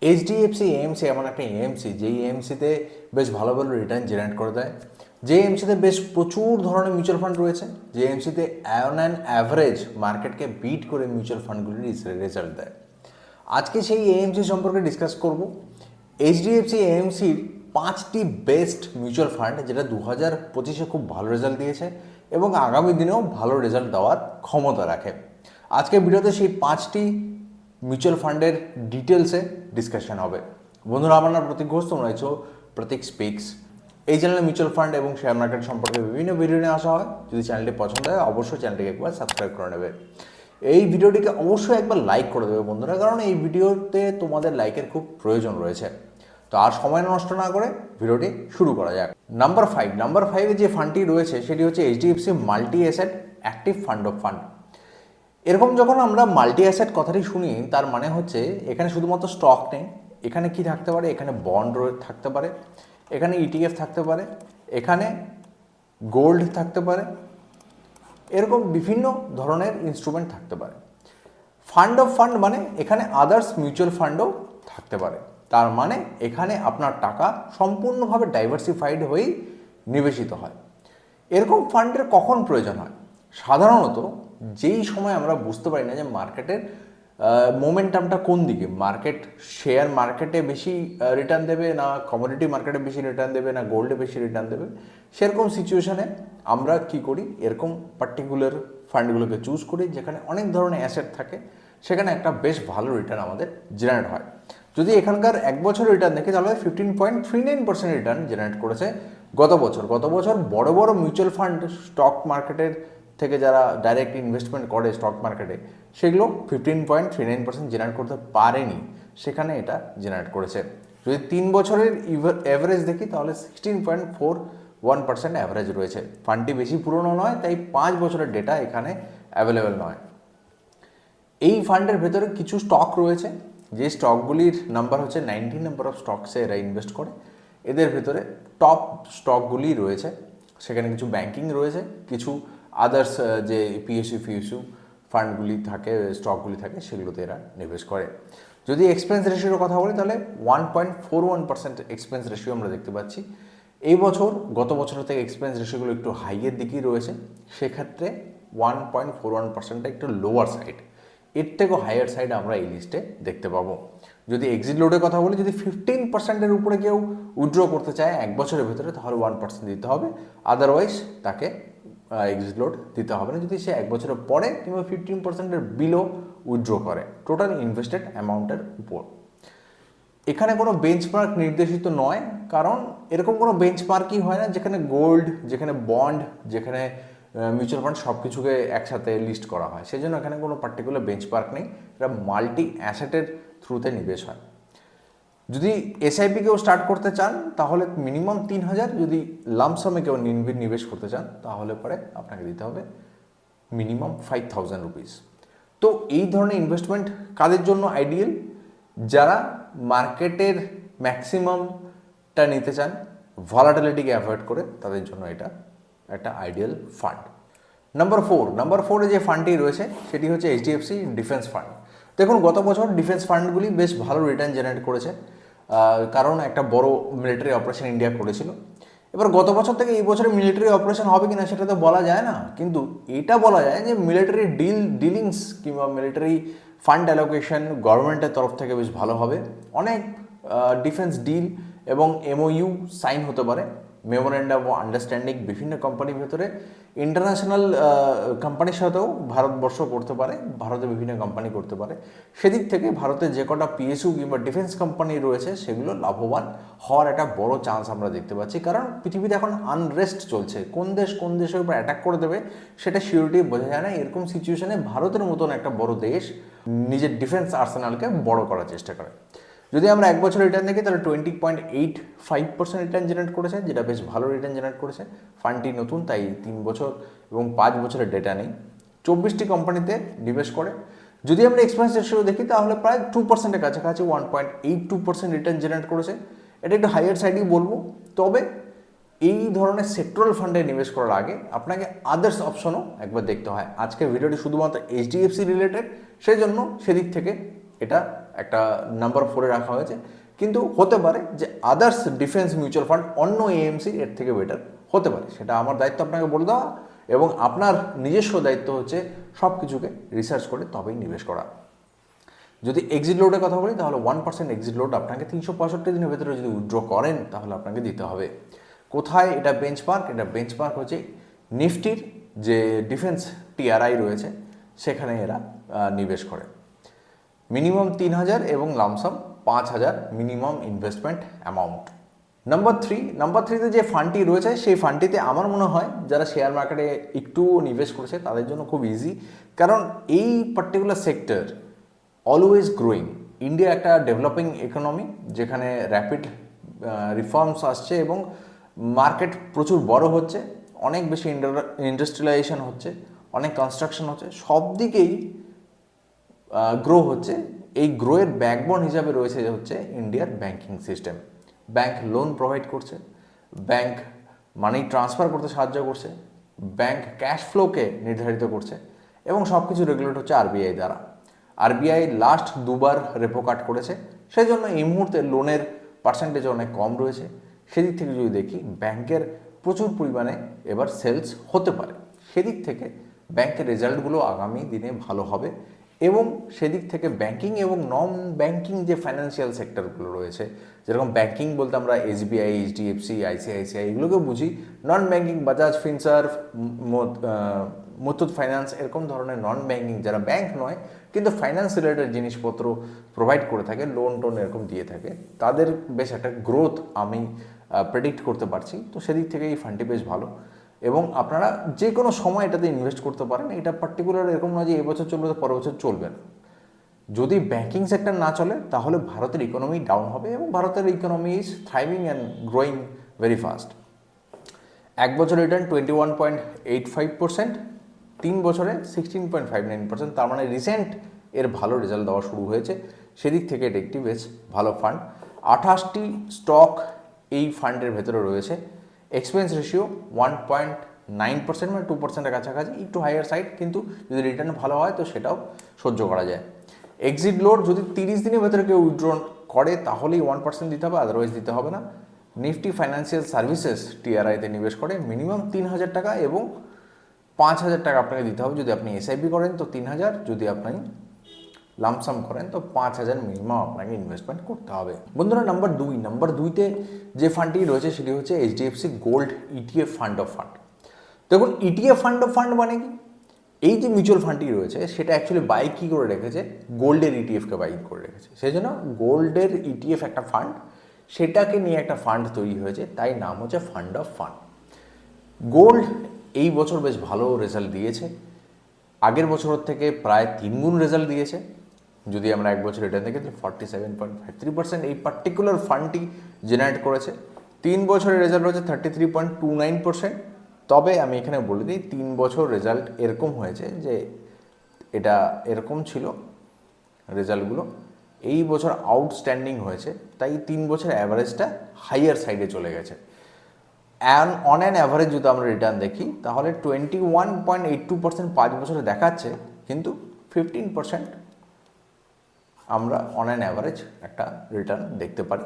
HDFC AMC এমন একটা AMC যেই এএমসিতে বেশ ভালো ভালো রিটার্ন জেনারেট করে দেয়, যে এএমসিতে বেশ প্রচুর ধরনের মিউচুয়াল ফান্ড রয়েছে, যে এএমসিতে অন অ্যান অ্যাভারেজ মার্কেটকে বিট করে মিউচুয়াল ফান্ডগুলির রেজাল্ট দেয়। আজকে সেই এএমসি সম্পর্কে ডিসকাস করব। এইচডিএফসি এএমসির 5টি বেস্ট মিউচুয়াল ফান্ড যেটা 2025-এ খুব ভালো রেজাল্ট দিয়েছে এবং আগামী দিনেও ভালো রেজাল্ট দেওয়ার ক্ষমতা রাখে। আজকের ভিডিওতে সেই 5টি মিউচুয়াল ফান্ডের ডিটেলসে ডিসকাশন হবে। বন্ধুরা, আমার নাম প্রতীক ঘোষ, তোমরা আছো প্রতীক স্পিক্স। এই চ্যানেলে মিউচুয়াল ফান্ড এবং শেয়ার মার্কেট সম্পর্কে বিভিন্ন ভিডিও নিয়ে আসা হয়। যদি চ্যানেলটি পছন্দ হয় অবশ্যই চ্যানেলটিকে একবার সাবস্ক্রাইব করে নেবে। এই ভিডিওটিকে অবশ্যই একবার লাইক করে দেবে বন্ধুরা, কারণ এই ভিডিওতে তোমাদের লাইকের খুব প্রয়োজন রয়েছে। তো আর সময় নষ্ট না করে ভিডিওটি শুরু করা যাক। নাম্বার 5 যে ফান্ডটি রয়েছে সেটি হচ্ছে HDFC multi asset active fund of fund. এরকম যখন আমরা মাল্টি অ্যাসেট কথাটি শুনি, তার মানে হচ্ছে এখানে শুধুমাত্র স্টক নেই, এখানে কি থাকতে পারে, এখানে বন্ড থাকতে পারে, এখানে ইটিএফ থাকতে পারে, এখানে গোল্ড থাকতে পারে, এরকম বিভিন্ন ধরনের ইনস্ট্রুমেন্ট থাকতে পারে। ফান্ড অফ ফান্ড মানে এখানে আদার্স মিউচুয়াল ফান্ডও থাকতে পারে। তার মানে এখানে আপনার টাকা সম্পূর্ণভাবে ডাইভার্সিফাইড হয়েই নিবেশিত হয়। এরকম ফান্ডের কখন প্রয়োজন হয়? সাধারণত যেই সময় আমরা বুঝতে পারি না যে মার্কেটের মোমেন্টামটা কোন দিকে, শেয়ার মার্কেটে বেশি রিটার্ন দেবে না কমোডিটি মার্কেটে বেশি রিটার্ন দেবে না গোল্ডে বেশি রিটার্ন দেবে, সেরকম সিচুয়েশনে আমরা কি করি, এরকম পার্টিকুলার ফান্ডগুলোকে চুজ করি যেখানে অনেক ধরনের অ্যাসেট থাকে, সেখানে একটা বেশ ভালো রিটার্ন আমাদের জেনারেট হয়। যদি এখানকার এক বছর রিটার্ন দেখি তাহলে 15.39% রিটার্ন জেনারেট করেছে গত বছর বড় বড় মিউচুয়াল ফান্ড স্টক মার্কেটের থেকে যারা ডাইরেক্ট ইনভেস্টমেন্ট করে স্টক মার্কেটে, সেগুলো 15.39% জেনারেট করতে পারেনি, সেখানে এটা জেনারেট করেছে। যদি 3 বছরের অ্যাভারেজ দেখি তাহলে 16.41% অ্যাভারেজ রয়েছে। ফান্ডটি বেশি পুরনো নয়, তাই 5 বছরের ডেটা এখানে অ্যাভেলেবেল নয়। এই ফান্ডের ভেতরে কিছু স্টক রয়েছে, যে স্টকগুলির নাম্বার হচ্ছে 19 নাম্বার অফ স্টকসে এরা ইনভেস্ট করে। এদের ভেতরে টপ স্টকগুলি রয়েছে, সেখানে কিছু ব্যাংকিং রয়েছে, কিছু আদার্স যে পিএসইউ ফান্ডগুলি থাকে, স্টকগুলি থাকে, সেগুলোতে এরা নিবেশ করে। যদি এক্সপেন্স রেশিওর কথা বলি তাহলে 1.41% এক্সপেন্স রেশিও আমরা দেখতে পাচ্ছি। এই বছর গত বছরের থেকে এক্সপেন্স রেশিওগুলো একটু হাইয়ের দিকেই রয়েছে, সেক্ষেত্রে 1.41%টা একটু লোয়ার সাইড। এর থেকেও হায়ার সাইড আমরা এই লিস্টে দেখতে পাবো। যদি এক্সিট লোডের কথা বলি, যদি 15%-এর উপরে কেউ উইথড্র করতে চায় এক বছরের ভেতরে, তাহলে 1% দিতে হবে, আদারওয়াইজ তাকে এক্সিট লোড দিতে হবে না যদি সে এক বছরের পরে কিংবা 15%-এর বিলো উইথড্র করে টোটাল ইনভেস্টেড অ্যামাউন্টের উপর। এখানে কোনো বেঞ্চমার্ক নির্দেশিত নয়, কারণ এরকম কোনো বেঞ্চমার্কই হয় না যেখানে গোল্ড, যেখানে বন্ড, যেখানে মিউচুয়াল ফান্ড সব কিছুকে একসাথে লিস্ট করা হয়। সেই জন্য এখানে কোনো পার্টিকুলার বেঞ্চমার্ক নেই, এটা মাল্টি অ্যাসেটের থ্রুতে নিবেশ হয়। যদি এসআইপি কেউ স্টার্ট করতে চান তাহলে মিনিমাম 3,000, যদি লামসামে কেউ নিবেশ করতে চান তাহলে পরে আপনাকে দিতে হবে মিনিমাম 5,000 রুপিস। তো এই ধরনের ইনভেস্টমেন্ট কাদের জন্য আইডিয়াল? যারা মার্কেটের ম্যাক্সিমামটা নিতে চান, ভলাটিলিটিকে অ্যাভয়েড করে, তাদের জন্য এটা একটা আইডিয়াল ফান্ড। নাম্বার 4-এ যে ফান্ডটি রয়েছে সেটি হচ্ছে এইচডিএফসি ডিফেন্স ফান্ড। দেখুন, গত বছর ডিফেন্স ফান্ডগুলি বেশ ভালো রিটার্ন জেনারেট করেছে, কারণ একটা বড় মিলিটারি অপারেশন ইন্ডিয়া করেছিল। এবার গত বছর থেকে এই বছরে মিলিটারি অপারেশন হবে কিনা সেটা তো বলা যায় না, কিন্তু এটা বলা যায় যে মিলিটারি ডিলিংস কিংবা মিলিটারি ফান্ড অ্যালোকেশন গভর্নমেন্টের তরফ থেকে বেশ ভালো হবে। অনেক ডিফেন্স ডিল এবং এমওইউ সাইন হতে পারে, মেমোরেন্ডাম অফ আন্ডারস্ট্যান্ডিং বিভিন্ন কোম্পানির ভেতরে, ইন্টারন্যাশনাল কোম্পানির সাথেও ভারতবর্ষ করতে পারে, ভারতে বিভিন্ন কোম্পানি করতে পারে। সেদিক থেকে ভারতে যে কটা পিএসইউ কিংবা ডিফেন্স কোম্পানি রয়েছে সেগুলো লাভবান হওয়ার একটা বড় চান্স আমরা দেখতে পাচ্ছি, কারণ পৃথিবীতে এখন আনরেস্ট চলছে, কোন দেশের উপর অ্যাটাক করে দেবে সেটা সিউরিটি বোঝা যায় না। এরকম সিচুয়েশনে ভারতের মতন একটা বড় দেশ নিজের ডিফেন্স আর্সেনালকে বড় করার চেষ্টা করে। যদি আমরা এক বছর রিটার্ন দেখি তাহলে 20.85% রিটার্ন জেনারেট করেছে, যেটা বেশ ভালো রিটার্ন জেনারেট করেছে। ফান্ডটি নতুন, তাই 3 বছর এবং 5 বছরের ডেটা নেই। 24টি কোম্পানিতে নিবেশ করে। যদি আমরা এক্সপেন্স রেশিও দেখি তাহলে প্রায় 2%-এর কাছাকাছি 1.82% রিটার্ন জেনারেট করেছে। এটা একটু হাইয়ার সাইডই বলবো, তবে এই ধরনের সেক্টরাল ফান্ডে নিবেশ করার আগে আপনাকে আদার্স অপশনও একবার দেখতে হয়। আজকের ভিডিওটি শুধুমাত্র এইচডিএফসি রিলেটেড, সেই জন্য সেদিক থেকে এটা একটা নাম্বার 4-এ রাখা হয়েছে, কিন্তু হতে পারে যে আদার্স ডিফেন্স মিউচুয়াল ফান্ড অন্য এএমসি এর থেকে বেটার হতে পারে। সেটা আমার দায়িত্ব আপনাকে বলে দেওয়া, এবং আপনার নিজস্ব দায়িত্ব হচ্ছে সব কিছুকে রিসার্চ করে তবেই নিবেশ করা। যদি এক্সিট লোডের কথা বলি তাহলে 1% এক্সিট লোড আপনাকে 365 দিনের ভেতরে যদি উইথড্র করেন তাহলে আপনাকে দিতে হবে। কোথায় এটা বেঞ্চমার্ক? এটা বেঞ্চমার্ক হচ্ছে নিফটির যে ডিফেন্স টিআরআই রয়েছে সেখানে এরা নিবেশ করে। মিনিমাম 3,000 এবং lump sum 5,000 minimum investment amount. Number থ্রিতে যে ফান্ডটি রয়েছে সেই ফান্ডটিতে আমার মনে হয় যারা শেয়ার মার্কেটে একটু নিবেশ করেছে তাদের জন্য খুব ইজি, কারণ এই particular sector always growing. India একটা ডেভেলপিং ইকোনমি যেখানে র্যাপিড রিফর্মস আসছে এবং মার্কেট প্রচুর বড় হচ্ছে, অনেক বেশি ইন্ডাস্ট্রিয়ালাইজেশন হচ্ছে, অনেক কনস্ট্রাকশন হচ্ছে, সব দিকেই গ্রো হচ্ছে। এই গ্রোয়ের ব্যাকবোন হিসাবে রয়েছে হচ্ছে ইন্ডিয়ার banking system. Bank loan provide করছে, ব্যাংক মানি ট্রান্সফার করতে সাহায্য করছে, ব্যাংক ক্যাশ ফ্লোকে নির্ধারিত করছে, এবং সব কিছু রেগুলেট হচ্ছে আরবিআই দ্বারা। আরবিআই লাস্ট 2বার রেপো কাট করেছে, সেই জন্য এই মুহূর্তে লোনের পার্সেন্টেজ অনেক কম রয়েছে। সেদিক থেকে যদি দেখি ব্যাংকের প্রচুর পরিমাণে এবার সেলস হতে পারে, সেদিক থেকে ব্যাংকের রেজাল্টগুলো আগামী দিনে ভালো হবে। এবং সেদিক থেকে ব্যাংকিং এবং নন ব্যাংকিং যে ফাইন্যান্সিয়াল সেক্টরগুলো রয়েছে, যেরকম ব্যাংকিং বলতে আমরা এসবিআই, এইচডিএফসি, আইসিআইসিআই এগুলোকে বুঝি, non banking Bajaj Finserv, Muthoot finance, এরকম ধরনের নন ব্যাংকিং যারা ব্যাংক নয় কিন্তু ফাইন্যান্স রিলেটেড জিনিসপত্র প্রোভাইড করে থাকে, লোন টোন এরকম দিয়ে থাকে, তাদের বেশ একটা গ্রোথ আমি প্রেডিক্ট করতে পারছি। তো সেদিক থেকে এই ফান্ডটি বেশ ভালো, এবং আপনারা যে কোনো সময় এটাতে ইনভেস্ট করতে পারেন। এটা পার্টিকুলার এরকম নয় যে এবছর চলবে তো পরের বছর চলবে না। যদি ব্যাংকিং সেক্টর না চলে তাহলে ভারতের ইকোনমি ডাউন হবে, এবং ভারতের economy is thriving and growing very fast. 1 বছর রিটার্ন 21.85%, 3 বছরে 16.59%, তার মানে রিসেন্ট এর ভালো রেজাল্ট দেওয়া শুরু হয়েছে। সেদিক থেকে এটা একটি বেশ ভালো ফান্ড। 28টি স্টক এই ফান্ডের ভেতরে রয়েছে। এক্সপেন্স রেশিও 1.9%, মানে 2%-এর কাছাকাছি, একটু হাইয়ার সাইড, কিন্তু যদি রিটার্ন ভালো হয় তো সেটাও সহ্য করা যায়। এক্সিট লোড যদি 30 দিনের ভেতরে কেউ উইথড্র করে তাহলেই 1% দিতে হবে, আদারওয়াইজ দিতে হবে না। নিফটি ফাইন্যান্সিয়াল সার্ভিসেস টিআরআইতে নিবেশ করে মিনিমাম 3,000 টাকা এবং 5,000 টাকা আপনাকে দিতে হবে। যদি আপনি এসআইপি করেন তো 3,000, যদি আপনি লামসাম করেন তো 5,000 মিনিমাম আপনাকে ইনভেস্টমেন্ট করতে হবে। বন্ধুরা, নাম্বার দুইতে যে ফান্ডটি রয়েছে সেটি হচ্ছে HDFC gold ETF fund of fund. দেখুন, ইটিএফ ফান্ড অফ ফান্ড মানে কি? এই যে মিউচুয়াল ফান্ডটি রয়েছে সেটা অ্যাকচুয়ালি বাই কী করে রেখেছে, গোল্ডের ইটিএফকে বাই করে রেখেছে। সেই জন্য গোল্ডের ইটিএফ একটা ফান্ড, সেটাকে নিয়ে একটা ফান্ড তৈরি হয়েছে, তাই নাম হচ্ছে ফান্ড অফ ফান্ড। গোল্ড এই বছর বেশ ভালো রেজাল্ট দিয়েছে, আগের বছরের থেকে প্রায় 3 গুণ রেজাল্ট দিয়েছে। যদি আমরা 1 বছর রিটার্ন দেখি তাহলে 47.53% এই পার্টিকুলার ফান্ডটি জেনারেট করেছে। 3 বছরের রেজাল্ট হচ্ছে 33.29%। তবে আমি এখানে বলে দিই 3 বছর রেজাল্ট এরকম হয়েছে যে এটা এরকম ছিল রেজাল্টগুলো, এই বছর আউটস্ট্যান্ডিং হয়েছে, তাই 3 বছর অ্যাভারেজটা হাইয়ার সাইডে চলে গেছে। অন অ্যান অ্যাভারেজ যদি আমরা রিটার্ন দেখি তাহলে 21.82% 5 বছরে দেখাচ্ছে, কিন্তু 15% আমরা অন অ্যান অ্যাভারেজ একটা রিটার্ন দেখতে পারি।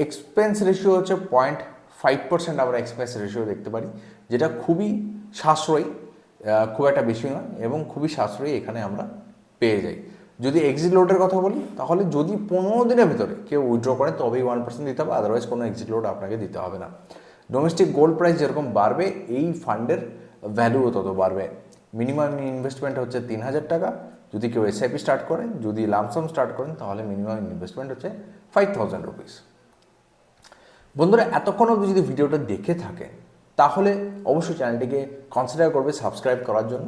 এক্সপেন্স রেশিও হচ্ছে 0.5% আমরা এক্সপেন্স রেশিও দেখতে পারি, যেটা খুবই সাশ্রয়ী, খুব একটা বেশি নয়, এবং খুবই সাশ্রয়ী এখানে আমরা পেয়ে যাই। যদি এক্সিট লোডের কথা বলি তাহলে যদি 15 দিনের ভিতরে কেউ উইথড্র করে তবেই 1% দিতে হবে, আদারওয়াইজ কোনো এক্সিট লোড আপনাকে দিতে হবে না। ডোমেস্টিক গোল্ড প্রাইস যেরকম বাড়বে এই ফান্ডের ভ্যালুও তত বাড়বে। মিনিমাম ইনভেস্টমেন্ট হচ্ছে 3,000 টাকা যদি কেউ এসআইপি স্টার্ট করেন, যদি লামসাম স্টার্ট করেন তাহলে মিনিমাম ইনভেস্টমেন্ট হচ্ছে 5,000 রুপিস। বন্ধুরা, এতক্ষণ অবধি যদি ভিডিওটা দেখে থাকেন তাহলে অবশ্যই চ্যানেলটিকে কনসিডার করবে সাবস্ক্রাইব করার জন্য,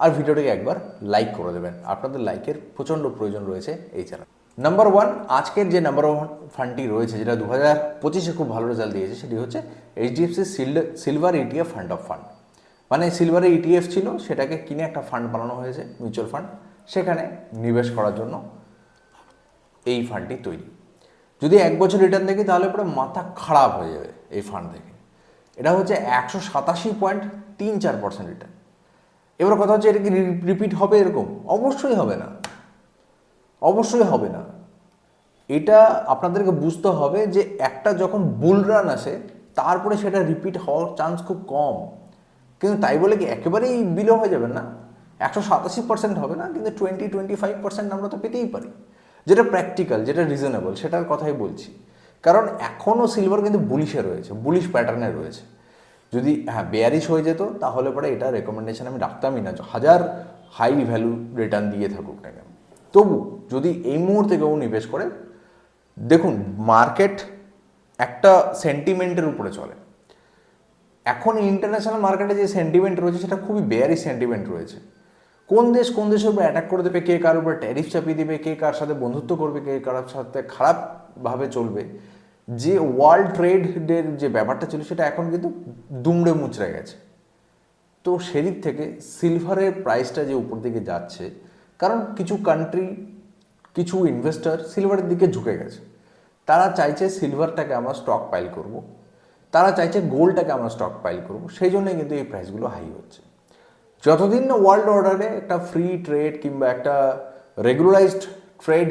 আর ভিডিওটিকে একবার লাইক করে দেবেন। আপনাদের লাইকের প্রচণ্ড প্রয়োজন রয়েছে এই চ্যানেল। নাম্বার 1, আজকের যে নাম্বার 1 ফান্ডটি রয়েছে যেটা 2025-এ খুব ভালো রেজাল্ট দিয়েছে সেটি হচ্ছে HDFC silver ETF fund of fund. মানে সিলভারের ইটিএফ ছিল, সেটাকে কিনে একটা ফান্ড বানানো হয়েছে, মিউচুয়াল ফান্ড, সেখানে নিবেশ করার জন্য এই ফান্ডটি তৈরি। যদি 1 বছর রিটার্ন দেখি তাহলে পুরো মাথা খারাপ হয়ে যাবে এই ফান্ড দেখে। এটা হচ্ছে 187.34% রিটার্ন। এবার কথা হচ্ছে এটা কি রিপিট হবে এরকম? অবশ্যই হবে না। অবশ্যই হবে না। এটা আপনাদেরকে বুঝতে হবে যে একটা যখন বুল রান আসে তারপরে সেটা রিপিট হওয়ার চান্স খুব কম। কিন্তু তাই বলে কি একেবারেই বিলো হয়ে যাবেন না, 187% হবে না, কিন্তু 20-25% আমরা তো পেতেই পারি, যেটা প্র্যাকটিক্যাল, যেটা রিজনেবল, সেটার কথাই বলছি। কারণ এখনও সিলভার কিন্তু বুলিশে রয়েছে, বুলিশ প্যাটার্নে রয়েছে। যদি বেয়ারিশ হয়ে যেত তাহলে পরে এটা রেকমেন্ডেশন আমি রাখতামই না, হাজার হাই ভ্যালু রিটার্ন দিয়ে থাকুক না কেন। তবু যদি এই মুহূর্তে কেউ নিবেশ করে, দেখুন মার্কেট একটা সেন্টিমেন্টের উপরে চলে। এখন ইন্টারন্যাশনাল মার্কেটে যে সেন্টিমেন্ট রয়েছে সেটা খুবই বেয়ারি সেন্টিমেন্ট রয়েছে। কোন দেশের উপর অ্যাটাক করে দেবে, কে কার উপর ট্যারিফ চাপিয়ে দেবে, কে কার সাথে বন্ধুত্ব করবে, কে কার সাথে খারাপভাবে চলবে, যে ওয়ার্ল্ড ট্রেডের যে ব্যাপারটা ছিল সেটা এখন কিন্তু দুমড়ে মুচড়ে গেছে। তো সেদিক থেকে সিলভারের প্রাইসটা যে উপর দিকে যাচ্ছে, কারণ কিছু কান্ট্রি, কিছু ইনভেস্টর সিলভারের দিকে ঝুঁকে গেছে। তারা চাইছে সিলভারটাকে আমরা স্টক পাইল করব, তারা চাইছে গোল্ডটাকে আমরা স্টক পাইল করব, সেই জন্যই কিন্তু এই প্রাইসগুলো হাই হচ্ছে। যতদিন না ওয়ার্ল্ড অর্ডারে একটা ফ্রি ট্রেড কিংবা একটা রেগুলারাইজড ট্রেড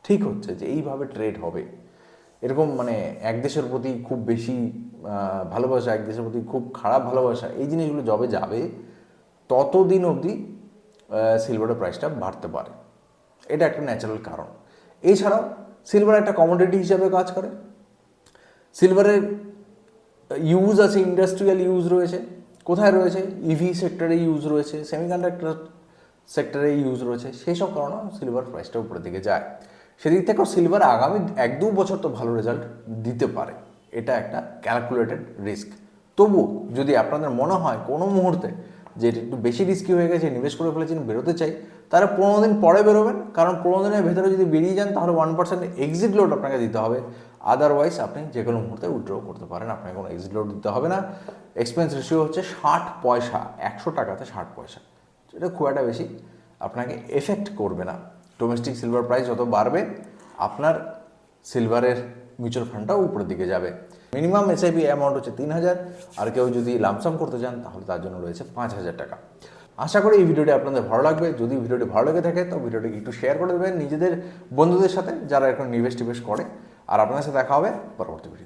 ঠিক হচ্ছে যে এইভাবে ট্রেড হবে, এরকম মানে এক দেশের প্রতি খুব বেশি ভালোবাসা, এক দেশের প্রতি খুব খারাপ ভালোবাসা, এই জিনিসগুলো যবে যাবে ততদিন অবধি সিলভারের প্রাইসটা বাড়তে পারে। এটা একটা ন্যাচারাল কারণ। এছাড়াও সিলভার একটা কমোডিটি হিসাবে কাজ করে। সিলভারের ইউজ আছে, ইন্ডাস্ট্রিয়াল ইউজ রয়েছে। কোথায় রয়েছে? ইভি সেক্টরে ইউজ রয়েছে, সেমিকন্ডাক্টর সেক্টরে ইউজ রয়েছে। সেই সব কারণে সিলভার প্রাইসটা উপরের দিকে যায়। সেদিক থেকেও সিলভার আগামী 1-2 বছর তো ভালো রেজাল্ট দিতে পারে, এটা একটা ক্যালকুলেটেড রিস্ক। তবু যদি আপনাদের মনে হয় কোনো মুহূর্তে যে এটা একটু বেশি রিস্কি হয়ে গেছে, নিবেশ করে ফেলেছেন, বেরোতে চাই, তারা 15 দিন পরে বেরোবেন। কারণ 15 দিনের ভেতরে যদি বেরিয়ে যান তাহলে 1% এক্সিট লোড আপনাকে দিতে হবে। আদারওয়াইজ আপনি যে কোনো মুহূর্তে উইথড্র করতে পারেন, আপনাকে কোনো এক্সিট লোড দিতে হবে না। এক্সপেন্স রেশিও হচ্ছে 60 পয়সা, 100 টাকাতে 60 পয়সা, এটা খুব একটা বেশি আপনাকে এফেক্ট করবে না। ডোমেস্টিক সিলভার প্রাইস যত বাড়বে আপনার সিলভারের মিউচুয়াল ফান্ডটাও উপরের দিকে যাবে। মিনিমাম এসআইপি অ্যামাউন্ট হচ্ছে 3000, আর কেউ যদি লামসাম করতে চান তাহলে তার জন্য রয়েছে 5000 টাকা। আশা করি এই ভিডিওটি আপনাদের ভালো লাগবে। যদি ভিডিওটি ভালো লেগে থাকে তো ভিডিওটিকে একটু শেয়ার করে দেবেন নিজেদের বন্ধুদের সাথে যারা এখন নিবেশ টিবেশ করে। আর আপনাদের সাথে দেখা হবে পরবর্তী ভিডিও।